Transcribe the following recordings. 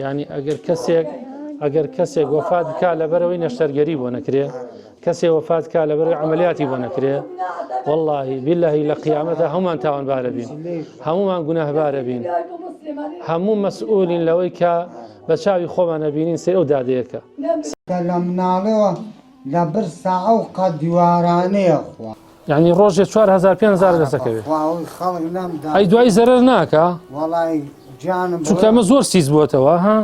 يعني اگر کەسێک وفات بکات لەبەرەوەی نەشتەرگەری بۆ نەکرێ، کەسێک وفات بکات لەبەرەوەی عملیاتی بۆ نەکرێ، والله بالله لە قیامەتە هەمومان تاوانبارە بین، هەمومان گوناهبارە بین، هەموو مەسئولین لەوەی کە بە چاوی خۆمان نەبینین سێ ئەو دادەیەکە. لە مناڵەوە لە بر ساعە و قەت دیوارانەیە خوا. یعنی ڕۆژێ 4,000-5,000 دەسەکەوێت. ئەی دوای زەرەر ناکە؟ وەڵای جانم چونکە ئەمە زۆر سیز بووەتەوە ها؟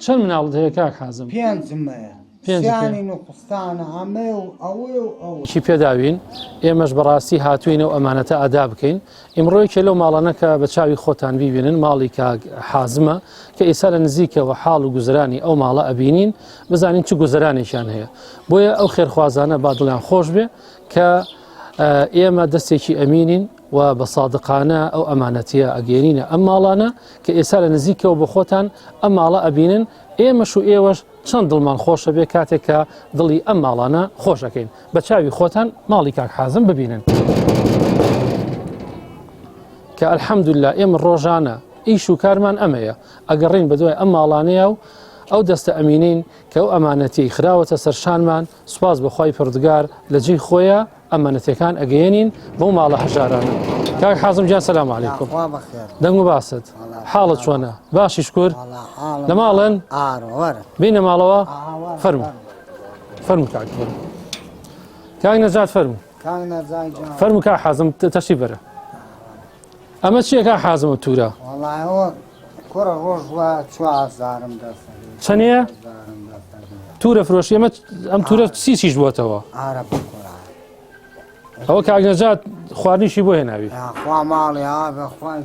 چەند مناڵت هەیە کاک حازم؟ پێنجمەیە. سیانی نوقستانە ئەمێ و ئەوێ و ئەوە. چی پێداوین؟ ئێمەش بەڕاستی هاتووینەوە ئەمانەتە ئادا بکەین. ئیمڕۆیەکێ لەو ماڵانە کە بە چاوی خۆتان بیبینن ماڵی کاک حازمە کە ئێستا لە نزیکەوە حاڵ و گوزرانی ئەو ماڵە ئەبینین بزانین چ گوزرانێکیان هەیە. بۆیە ئەو خێرخوازانە با دڵیان خۆش بێ کە ئێمە دەستێکی ئەمینین و بە سادقانە ئەو ئەمانەتیە ئەگەێنینە ئەم ماڵانە کە ئێستا لە نزیکەوە بە خۆتان ئەم ماڵە ئەبینن ئێمەش و ئێوەش چەند دڵمان خۆشە بێ کاتێک کە دڵی ئەم ماڵانە خۆشەکەین بە چاوی خۆتان ماڵی کاک حازم ببینن کە ئەلحەمدوللا ئێمە ڕۆژانە ئیش و کارمان ئەمەیە ئەگەڕین بە دوای ئەم ماڵانەیە و ئەو دەستە ئەمینین کە ئەو ئەمانەتی خراوەتە سەرشانمان سوپاس بەخوای پروردگار لە جێی خۆیە ئەمانەتەکان ئەگەێنین بۆ ماڵە هەژارانە. کاک حازم جان سەلام عەلەیکوم. دەنگ و باست حاڵت چۆنە؟ باشی شکر لە ماڵن؟ بینە ماڵەوە؟ فەرموو فەرموو کاک فەرموو. کاک نەجات فەرموو. فەرموو کاک حازم تەشریف بەرە. ئەمە چییە کاک حازمە توورە؟ وەڵای ئەوە کوڕە ڕۆژ وە 4,000 دەسەکەوێت. چەندەیە؟ توورە فرۆشی ئەم توورە چیش بووەتەوە؟ ئەوە کاک نەجات خواردنیشی بۆ هێناوی؟ خوا ماڵی ئا بەخوای